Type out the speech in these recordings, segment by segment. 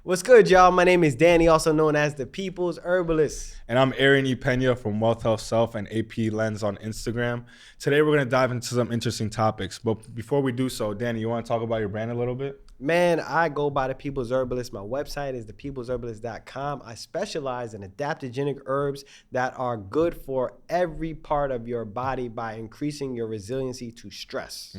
What's good, y'all? My name is Danny, also known as the People's Herbalist. And I'm Arian Pena from Wealth Health Self and AP Lens on Instagram. Today we're going to dive into some interesting topics. But before we do so, Danny, you want to talk about your brand a little bit? Man, I go by the People's Herbalist. My website is thepeoplesherbalist.com. I specialize in adaptogenic herbs that are good for every part of your body by increasing your resiliency to stress.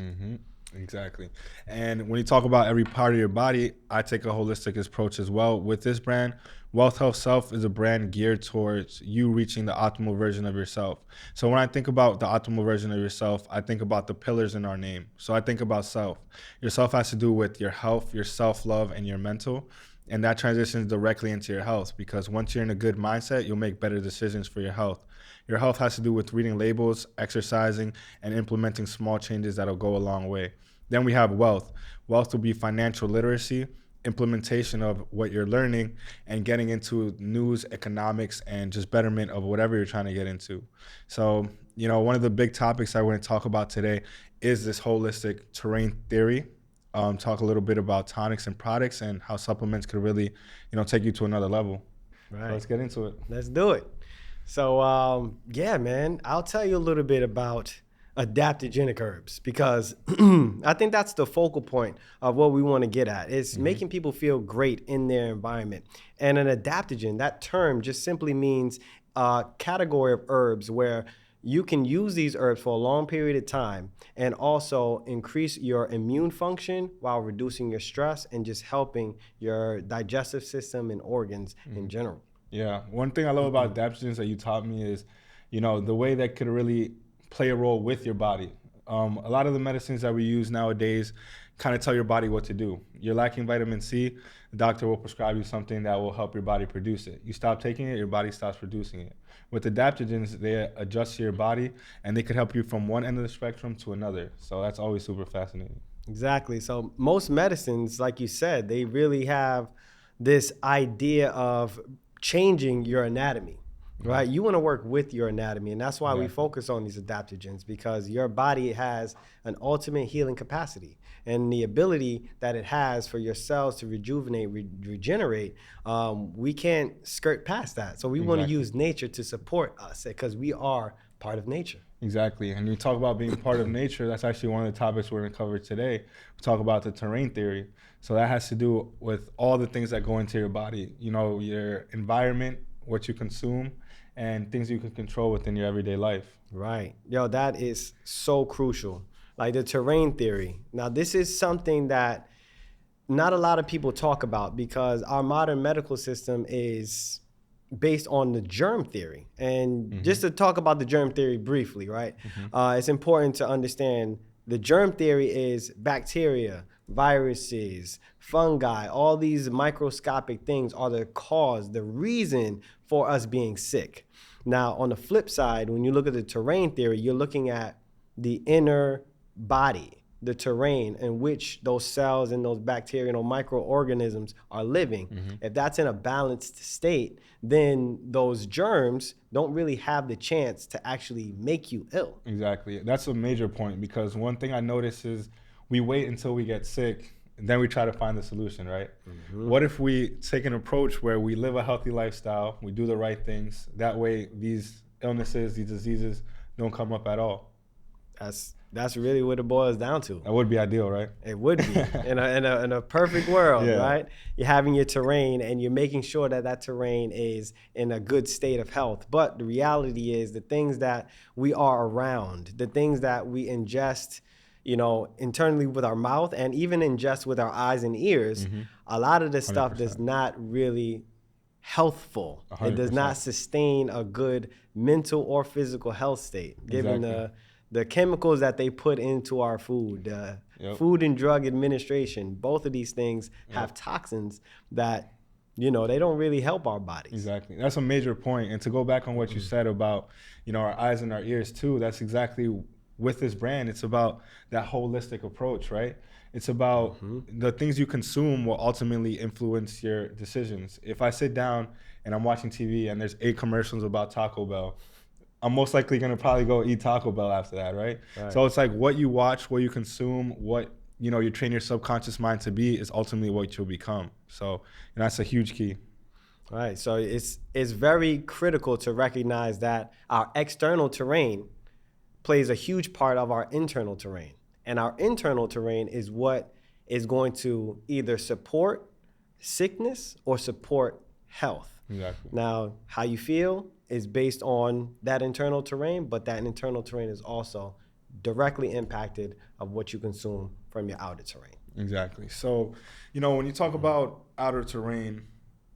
Exactly. And when you talk about every part of your body, I take a holistic approach as well. With this brand, Wealth Health Self is a brand geared towards you reaching the optimal version of yourself. So when I think about the optimal version of yourself, I think about the pillars in our name. So I think about self. Your self has to do with your health, your self-love, and your mental. And that transitions directly into your health, because once you're in a good mindset, you'll make better decisions for your health. Your health has to do with reading labels, exercising, and implementing small changes that'll go a long way. Then we have wealth. Wealth will be financial literacy, implementation of what you're learning, and getting into news, economics, and just betterment of whatever you're trying to get into. So, one of the big topics I want to talk about today is this holistic terrain theory. Talk a little bit about tonics and products and how supplements could really, take you to another level. Right. So let's get into it. Let's do it. So, man, I'll tell you a little bit about adaptogenic herbs, because I think that's the focal point of what we want to get at. It's making people feel great in their environment. And an adaptogen, that term just simply means a category of herbs where you can use these herbs for a long period of time and also increase your immune function while reducing your stress and just helping your digestive system and organs in general. Yeah, one thing I love about adaptogens that you taught me is, the way that could really play a role with your body. A lot of the medicines that we use nowadays kind of tell your body what to do. You're lacking vitamin C, the doctor will prescribe you something that will help your body produce it. You stop taking it, your body stops producing it. With adaptogens, they adjust to your body and they could help you from one end of the spectrum to another. So that's always super fascinating. Exactly. So most medicines, like you said, they really have this idea of changing your anatomy. Right, you want to work with your anatomy, and that's why we focus on these adaptogens, because your body has an ultimate healing capacity, and the ability that it has for your cells to rejuvenate, regenerate. We can't skirt past that, so we want to use nature to support us, because we are part of nature. Exactly, and you talk about being part of nature. That's actually one of the topics we're going to cover today. We talk about the terrain theory. So that has to do with all the things that go into your body. Your environment, what you consume, and things you can control within your everyday life. Right. Yo, that is so crucial. Like the terrain theory. Now, this is something that not a lot of people talk about, because our modern medical system is based on the germ theory. And just to talk about the germ theory briefly, right? It's important to understand the germ theory is bacteria, viruses, fungi, all these microscopic things are the cause, the reason for us being sick. Now, on the flip side, when you look at the terrain theory, you're looking at the inner body, the terrain in which those cells and those bacteria and those microorganisms are living. If that's in a balanced state, then those germs don't really have the chance to actually make you ill. Exactly. That's a major point, because one thing I notice is we wait until we get sick and then we try to find the solution, right? What if we take an approach where we live a healthy lifestyle, we do the right things, that way these illnesses, these diseases don't come up at all? That's really what it boils down to. That would be ideal, right? It would be in a perfect world, right? You're having your terrain and you're making sure that that terrain is in a good state of health. But the reality is the things that we are around, the things that we ingest, internally with our mouth and even ingest with our eyes and ears, a lot of this stuff 100%. does not really healthful. 100%. It does not sustain a good mental or physical health state, given the chemicals that they put into our food. Food and Drug Administration, both of these things have toxins that, they don't really help our bodies. Exactly. That's a major point. And to go back on what you said about, our eyes and our ears too, that's exactly with this brand. It's about that holistic approach, right? It's about the things you consume will ultimately influence your decisions. If I sit down and I'm watching TV and there's 8 commercials about Taco Bell, I'm most likely going to probably go eat Taco Bell after that, right? So it's like what you watch, what you consume, what you train your subconscious mind to be is ultimately what you'll become. So that's a huge key. All right. So it's very critical to recognize that our external terrain plays a huge part of our internal terrain. And our internal terrain is what is going to either support sickness or support health. Exactly. Now, how you feel is based on that internal terrain, but that internal terrain is also directly impacted of what you consume from your outer terrain. Exactly. So, when you talk about outer terrain,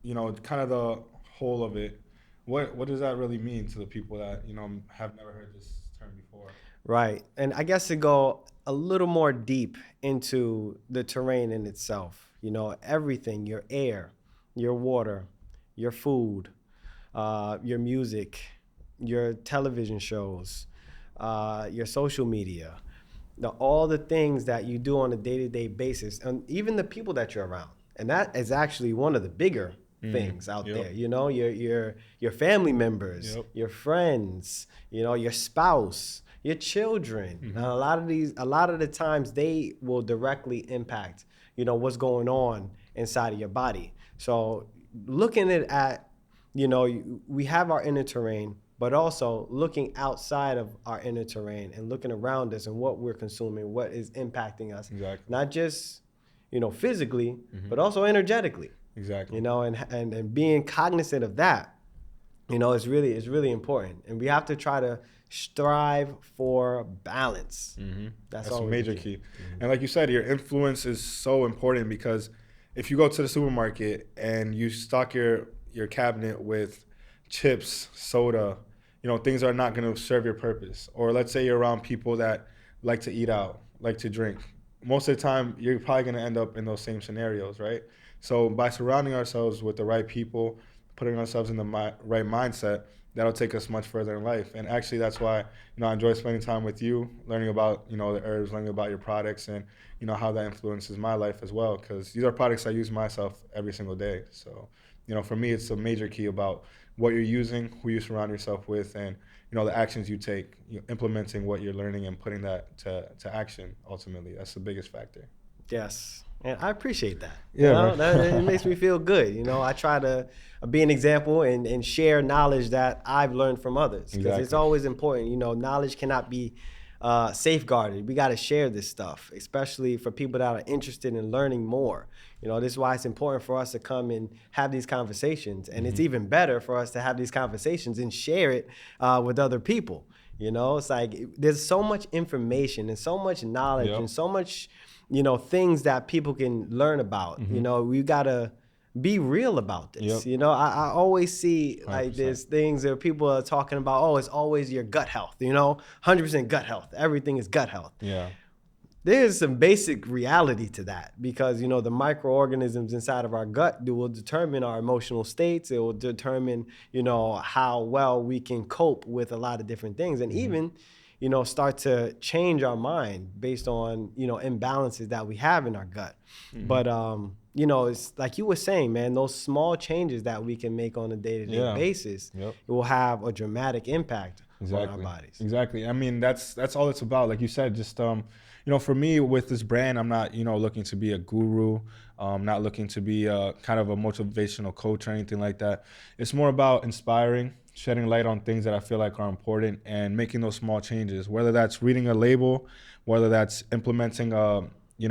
kind of the whole of it, what does that really mean to the people that, have never heard this term before? Right. And I guess to go a little more deep into the terrain in itself, everything, your air, your water, your food, your music, your television shows, your social media, all the things that you do on a day-to-day basis, and even the people that you're around. And that is actually one of the bigger things out there. Your family members, your friends, your spouse, your children. Now, a lot of the times they will directly impact, what's going on inside of your body. So looking at, we have our inner terrain, but also looking outside of our inner terrain and looking around us and what we're consuming, what is impacting us. Exactly. Not just, physically, but also energetically. Exactly. And being cognizant of that, is really important. And we have to try to strive for balance. That's a major key. And like you said, your influence is so important, because if you go to the supermarket and you stock your cabinet with chips, soda, things that are not going to serve your purpose. Or let's say you're around people that like to eat out, like to drink. Most of the time, you're probably going to end up in those same scenarios, right? So by surrounding ourselves with the right people, putting ourselves in the right mindset, that'll take us much further in life. And actually, that's why, I enjoy spending time with you, learning about, the herbs, learning about your products, and, how that influences my life as well. Because these are products I use myself every single day. So, for me, it's a major key about what you're using, who you surround yourself with, and, the actions you take, implementing what you're learning and putting that to action. Ultimately, that's the biggest factor. Yes. And I appreciate that. Yeah, it makes me feel good. I try to be an example and share knowledge that I've learned from others. Because it's always important. Knowledge cannot be safeguarded. We got to share this stuff, especially for people that are interested in learning more. This is why it's important for us to come and have these conversations. And it's even better for us to have these conversations and share it with other people. It's like there's so much information and so much knowledge and so much things that people can learn about. We gotta be real about this. I always see like 100%. There's things that people are talking about. Oh, it's always your gut health. 100% gut health. Everything is gut health. Yeah. There's some basic reality to that, because the microorganisms inside of our gut will determine our emotional states. It will determine how well we can cope with a lot of different things, and even start to change our mind based on, imbalances that we have in our gut. But, it's like you were saying, man, those small changes that we can make on a day-to-day basis, it will have a dramatic impact on our bodies. Exactly. I mean, that's all it's about. Like you said, just, for me with this brand, I'm not, looking to be a guru. Not looking to be kind of a motivational coach or anything like that. It's more about inspiring, shedding light on things that I feel like are important, and making those small changes, whether that's reading a label, whether that's implementing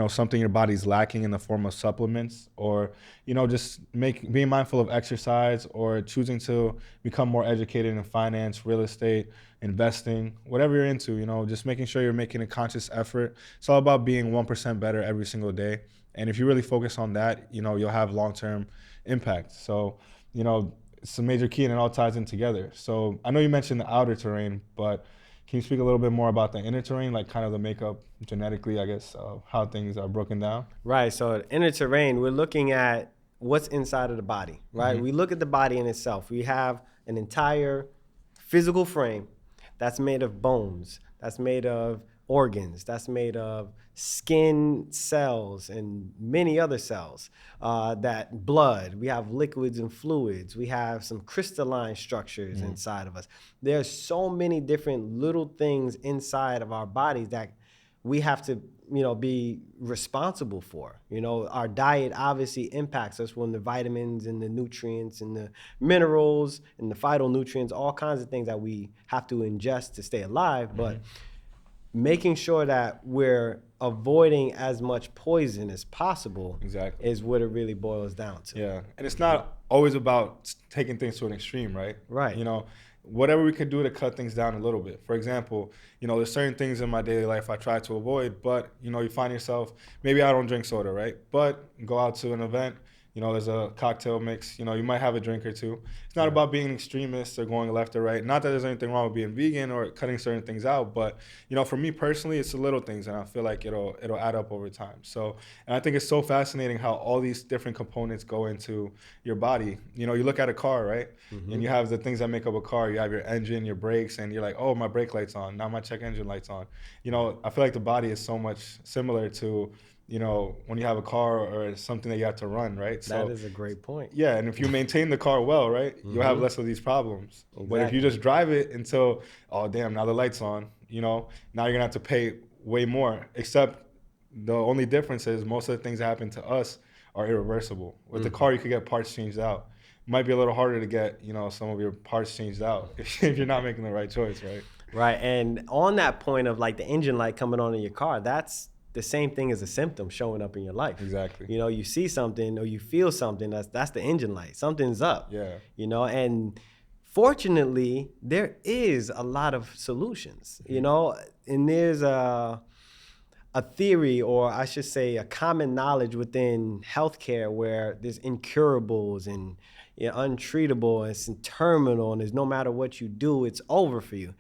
something your body's lacking in the form of supplements, or just being mindful of exercise, or choosing to become more educated in finance, real estate, investing, whatever you're into. Just making sure you're making a conscious effort. It's all about being 1% better every single day, and if you really focus on that, you'll have long-term impact. So it's a major key, and it all ties in together. So I know you mentioned the outer terrain, but can you speak a little bit more about the inner terrain, like kind of the makeup genetically, I guess, how things are broken down? Right. So the inner terrain, we're looking at what's inside of the body, right? We look at the body in itself. We have an entire physical frame that's made of bones, that's made of organs, that's made of skin cells and many other cells, that blood, we have liquids and fluids, we have some crystalline structures inside of us. There's so many different little things inside of our bodies that we have to, be responsible for. Our diet obviously impacts us when the vitamins and the nutrients and the minerals and the phytonutrients, all kinds of things that we have to ingest to stay alive. But making sure that we're avoiding as much poison as possible is what it really boils down to. Yeah. And it's not always about taking things to an extreme, right? Right. Whatever we could do to cut things down a little bit. For example, there's certain things in my daily life I try to avoid, but, you find yourself, maybe I don't drink soda, right? But go out to an event, there's a cocktail mix, you might have a drink or two. It's not about being an extremist or going left or right. Not that there's anything wrong with being vegan or cutting certain things out, but, for me personally, it's the little things, and I feel like it'll add up over time. So, and I think it's so fascinating how all these different components go into your body. You look at a car, right? And you have the things that make up a car. You have your engine, your brakes, and you're like, oh, my brake light's on. Now my check engine light's on. I feel like the body is so much similar to, when you have a car or something that you have to run, right? That is a great point. Yeah, and if you maintain the car well, right, you'll have less of these problems. Exactly. But if you just drive it until, oh, damn, now the light's on, now you're going to have to pay way more. Except the only difference is most of the things that happen to us are irreversible. With the car, you could get parts changed out. It might be a little harder to get, some of your parts changed out if you're not making the right choice, right? Right, and on that point of like the engine light coming on in your car, that's the same thing as a symptom showing up in your life. Exactly. You see something or you feel something, that's the engine light. Something's up. Yeah. And fortunately, there is a lot of solutions, and there's a theory, or I should say a common knowledge within healthcare where there's incurables and untreatable, and it's terminal, and there's no matter what you do, it's over for you.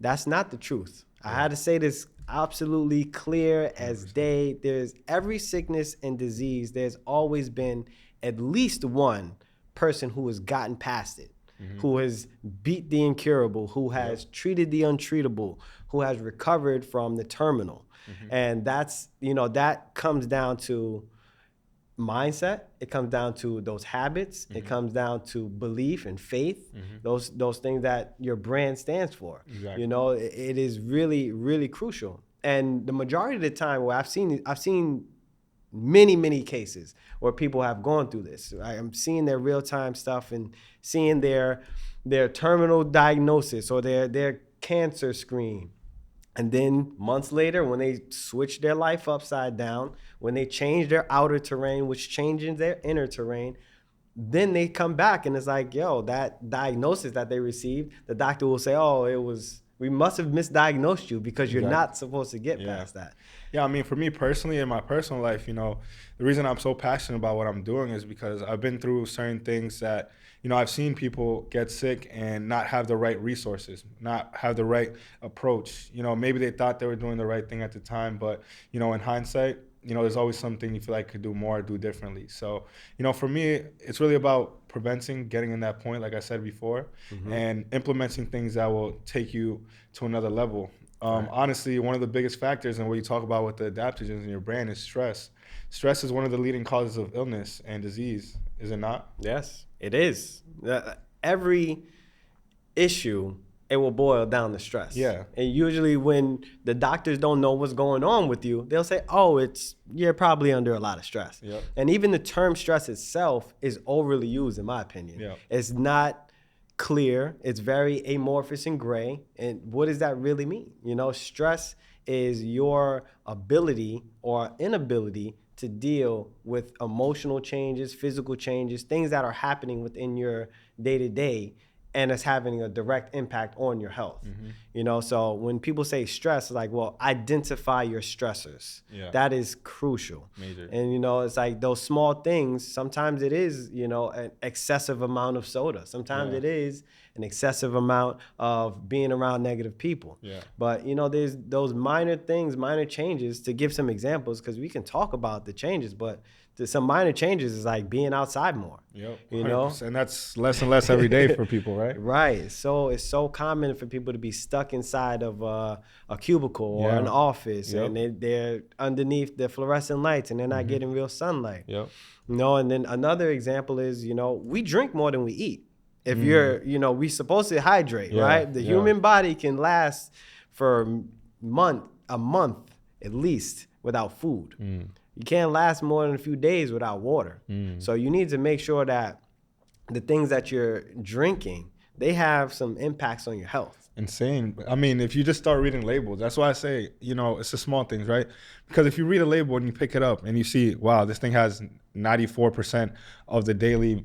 That's not the truth. I had to say this absolutely clear as day. There's every sickness and disease, there's always been at least one person who has gotten past it, who has beat the incurable, who has treated the untreatable, who has recovered from the terminal. And that's, that comes down to mindset. It comes down to those habits. It comes down to belief and faith. Those things that your brand stands for. Exactly. It is really, really crucial. And the majority of the time, where I've seen many cases where people have gone through this. I'm seeing their real time stuff and seeing their terminal diagnosis or their cancer screen. And then months later, when they switch their life upside down, when they change their outer terrain, which changes their inner terrain, then they come back and it's like, yo, that diagnosis that they received, the doctor will say, oh, we must have misdiagnosed you because you're not supposed to get past that. Yeah, I mean, for me personally, in my personal life, the reason I'm so passionate about what I'm doing is because I've been through certain things that, I've seen people get sick and not have the right resources, not have the right approach. Maybe they thought they were doing the right thing at the time, but, in hindsight, there's always something you feel like could do more, do differently. So, for me, it's really about preventing getting in that point, like I said before, and implementing things that will take you to another level. Honestly, one of the biggest factors, and what you talk about with the adaptogens in your brain, is stress. Stress is one of the leading causes of illness and disease, is it not? Yes, it is. Every issue, it will boil down to stress. Yeah. And usually when the doctors don't know what's going on with you, they'll say, oh, you're probably under a lot of stress. Yep. And even the term stress itself is overly used, in my opinion. Yep. It's not clear. It's very amorphous and gray. And what does that really mean? Stress is your ability or inability to deal with emotional changes, physical changes, things that are happening within your day-to-day, and it's having a direct impact on your health. So when people say stress, it's like, well, identify your stressors. Yeah. That is crucial. Major. And, it's like those small things, sometimes it is, an excessive amount of soda. Sometimes it is an excessive amount of being around negative people. Yeah. But, there's those minor things, minor changes. To give some examples, because we can talk about the changes, but some minor changes is like being outside more. Yep. And that's less and less every day for people, right? Right. So it's so common for people to be stuck inside of a cubicle or an office, and they're underneath the fluorescent lights, and they're not getting real sunlight. Yep. And then another example is, we drink more than we eat. If you're, we supposed to hydrate, right? The human body can last for a month at least without food. You can't last more than a few days without water. So you need to make sure that the things that you're drinking, they have some impacts on your health. Insane. I mean, if you just start reading labels, that's why I say, it's the small things, right? Because if you read a label and you pick it up and you see, wow, this thing has 94% of the daily,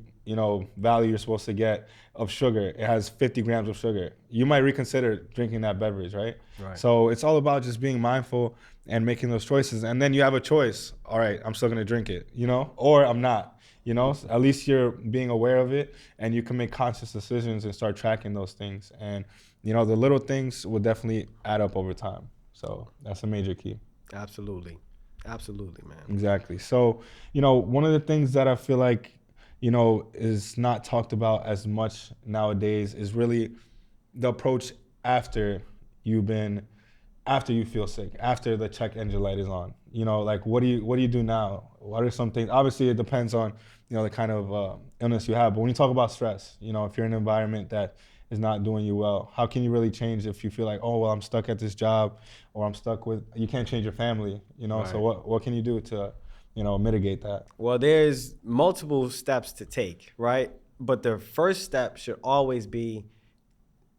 value you're supposed to get of sugar. It has 50 grams of sugar. You might reconsider drinking that beverage, right? So it's all about just being mindful and making those choices. And then you have a choice. All right, I'm still going to drink it, or I'm not. At least you're being aware of it and you can make conscious decisions and start tracking those things. And, the little things will definitely add up over time. So that's a major key. Absolutely, man. Exactly. So, one of the things that I feel like, is not talked about as much nowadays is really the approach after you feel sick, after the check engine light is on. Like what do you do now? What are some things? Obviously, it depends on the kind of illness you have. But when you talk about stress, if you're in an environment that is not doing you well, how can you really change if you feel like, oh well, I'm stuck at this job, or I'm stuck with, you can't change your family. Right. So what can you do to mitigate that? Well, there's multiple steps to take, right? But the first step should always be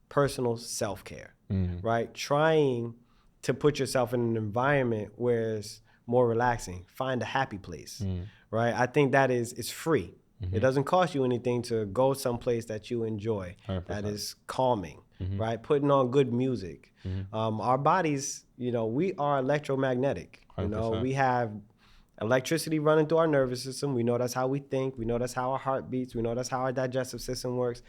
personal self-care, right? Trying to put yourself in an environment where it's more relaxing. Find a happy place, right? I think that it's free. It doesn't cost you anything to go someplace that you enjoy, 100%. That is calming, right? Putting on good music. Our bodies, we are electromagnetic. 100%. We have electricity running through our nervous system. We know that's how we think. We know that's how our heart beats. We know that's how our digestive system works.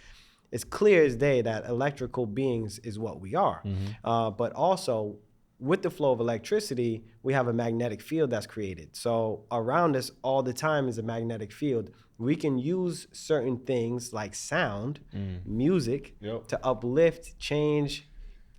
It's clear as day that electrical beings is what we are. But also, with the flow of electricity, we have a magnetic field that's created. So around us all the time is a magnetic field. We can use certain things like sound, music, to uplift, change,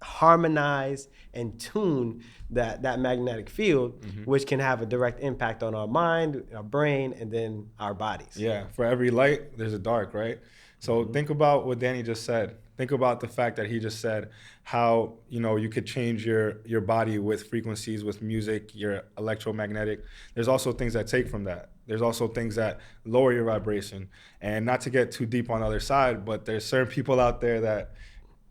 harmonize, and tune that magnetic field, which can have a direct impact on our mind, our brain, and then our bodies. Yeah, for every light, there's a dark, right? So think about what Danny just said. Think about the fact that he just said how, you could change your body with frequencies, with music, your electromagnetic. There's also things that take from that. There's also things that lower your vibration. And not to get too deep on the other side, but there's certain people out there that,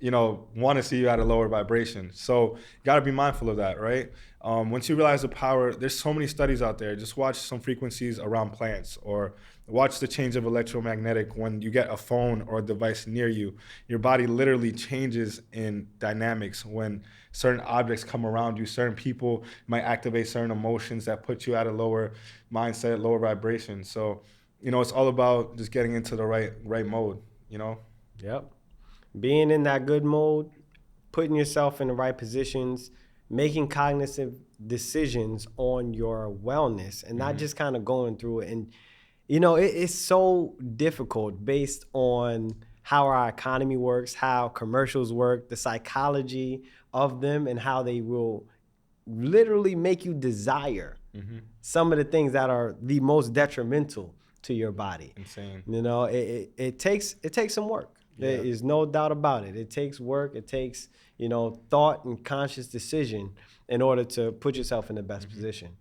want to see you at a lower vibration. So you got to be mindful of that, right? Once you realize the power, there's so many studies out there. Just watch some frequencies around plants, or watch the change of electromagnetic when you get a phone or a device near you. Your body literally changes in dynamics when certain objects come around you. Certain people might activate certain emotions that put you at a lower mindset, lower vibration. So, it's all about just getting into the right mode, Yep. Being in that good mode, putting yourself in the right positions, making cognitive decisions on your wellness, and not just kind of going through it. And it's so difficult based on how our economy works, how commercials work, the psychology of them, and how they will literally make you desire some of the things that are the most detrimental to your body. Insane. It takes some work. Yeah. There is no doubt about it. It takes work. It takes, thought and conscious decision in order to put yourself in the best position.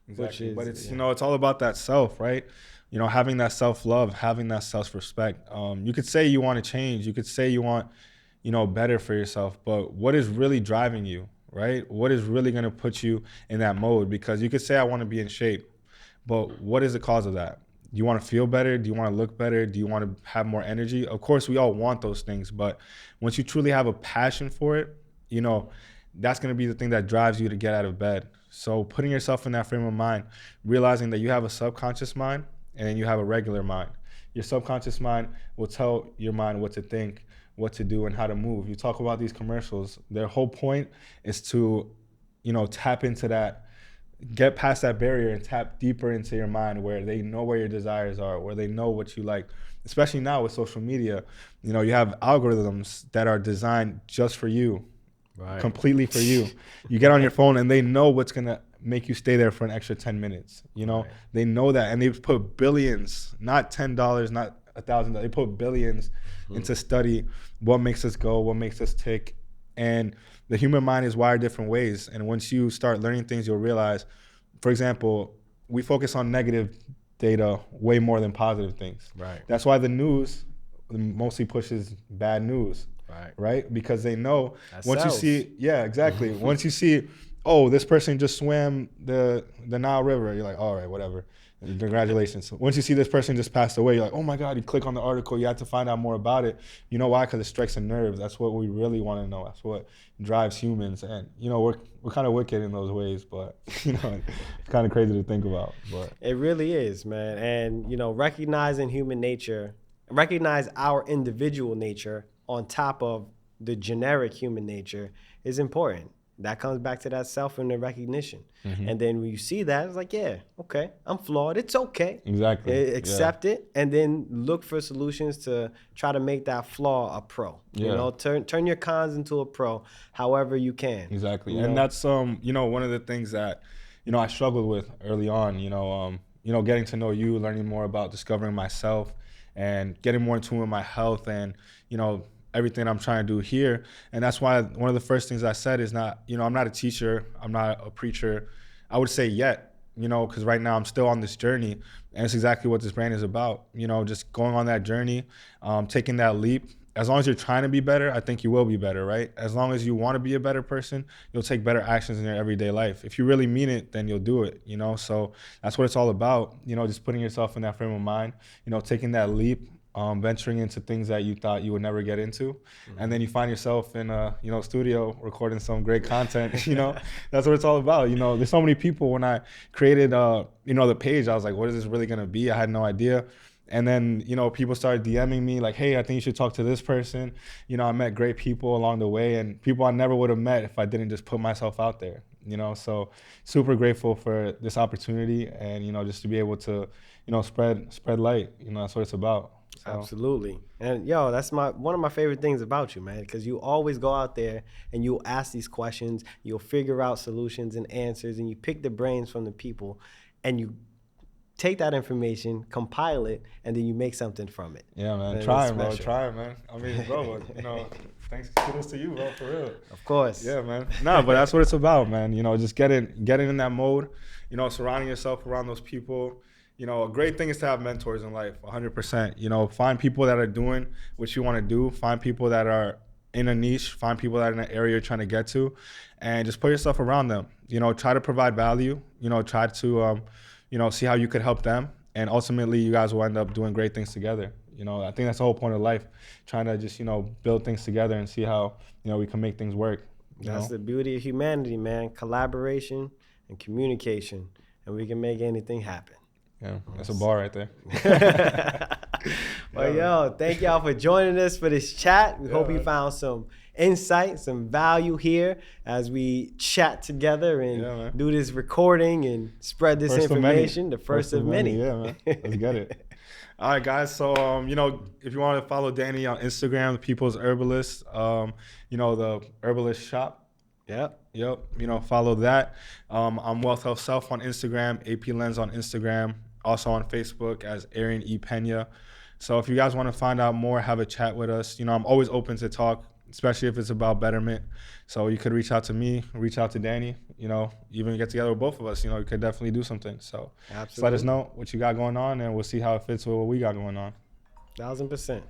Exactly. But it's, it's all about that self, right? Having that self-love, having that self-respect. You could say you want to change. You could say you want, better for yourself. But what is really driving you, right? What is really going to put you in that mode? Because you could say, I want to be in shape. But what is the cause of that? Do you want to feel better? Do you want to look better? Do you want to have more energy? Of course, we all want those things. But once you truly have a passion for it, that's going to be the thing that drives you to get out of bed. So putting yourself in that frame of mind, realizing that you have a subconscious mind and then you have a regular mind. Your subconscious mind will tell your mind what to think, what to do, and how to move. You talk about these commercials. Their whole point is to, tap into that, get past that barrier and tap deeper into your mind where they know where your desires are, where they know what you like. Especially now with social media, you have algorithms that are designed just for you, right? Completely for you. You get on your phone and they know what's going to make you stay there for an extra 10 minutes. Right. They know that, and they've put billions, not $10, not $1,000. They put billions into study what makes us go, what makes us tick. And the human mind is wired different ways. And once you start learning things, you'll realize, for example, we focus on negative data way more than positive things. Right. That's why the news mostly pushes bad news. Right? Because they know that once sells. you see, yeah, exactly. Once you see, oh, this person just swam the Nile River, you're like, all right, whatever. Congratulations. Once you see this person just passed away, you're like, oh my God, you click on the article, you have to find out more about it. You know why? Because it strikes a nerve. That's what we really want to know. That's what drives humans. And, you know, we're kind of wicked in those ways, but, you know, it's kind of crazy to think about. But it really is, man. And, you know, recognizing human nature, recognize our individual nature on top of the generic human nature is important. That comes back to that self and the recognition. And then when you see that, it's like, yeah, okay, I'm flawed. It's okay. Exactly. Accept it, and then look for solutions to try to make that flaw a pro. You know, turn your cons into a pro however you can. Exactly. You And know? that's you know, one of the things that, you know, I struggled with early on, you know, getting to know you, learning more about discovering myself and getting more in tune with my health and, you know, everything I'm trying to do here. And that's why one of the first things I said is not, you know, I'm not a teacher, I'm not a preacher, I would say yet, you know, because right now I'm still on this journey, and it's exactly what this brand is about, you know, just going on that journey, taking that leap. As long as you're trying to be better, I think you will be better, right? As long as you want to be a better person, you'll take better actions in your everyday life. If you really mean it, then you'll do it, you know? So that's what it's all about, you know, just putting yourself in that frame of mind, you know, taking that leap, venturing into things that you thought you would never get into. And then you find yourself in a, you know, studio recording some great content, you know, that's what it's all about. You know, there's so many people. When I created, you know, the page, I was like, what is this really going to be? I had no idea. And then, you know, people started DMing me like, hey, I think you should talk to this person. You know, I met great people along the way, and people I never would have met if I didn't just put myself out there, you know. So super grateful for this opportunity, and, you know, just to be able to, you know, spread light. You know, that's what it's about. So. Absolutely. And yo, that's one of my favorite things about you, man, because you always go out there and you'll ask these questions, you'll figure out solutions and answers, and you pick the brains from the people, and you take that information, compile it, and then you make something from it. Yeah, man. And Trying, man. I mean, bro, you know, thanks, kudos to you, bro, for real. Of course. Yeah, man. No, but that's what it's about, man. You know, just getting in that mode, you know, surrounding yourself around those people. You know, a great thing is to have mentors in life, 100%. You know, find people that are doing what you want to do. Find people that are in a niche. Find people that are in an area you're trying to get to. And just put yourself around them. You know, try to provide value. You know, try to, you know, see how you could help them. And ultimately, you guys will end up doing great things together. You know, I think that's the whole point of life, trying to just, you know, build things together and see how, you know, we can make things work. That's the beauty of humanity, man. Collaboration and communication. And we can make anything happen. Yeah, that's a bar right there. Well, yo, thank y'all for joining us for this chat. We hope you found some insight, some value here as we chat together and do this recording and spread this information. The first of many. Yeah, man. Let's get it. All right, guys. So, you know, if you want to follow Danny on Instagram, the People's Herbalist, you know, the Herbalist shop. Yep. You know, follow that. I'm Wealth Health Self on Instagram, AP Lens on Instagram, also on Facebook as Arian Pena. So if you guys want to find out more, have a chat with us. You know, I'm always open to talk, especially if it's about betterment. So you could reach out to me, reach out to Danny, you know, even get together with both of us. You know, we could definitely do something. So just let us know what you got going on, and we'll see how it fits with what we got going on. 1000%.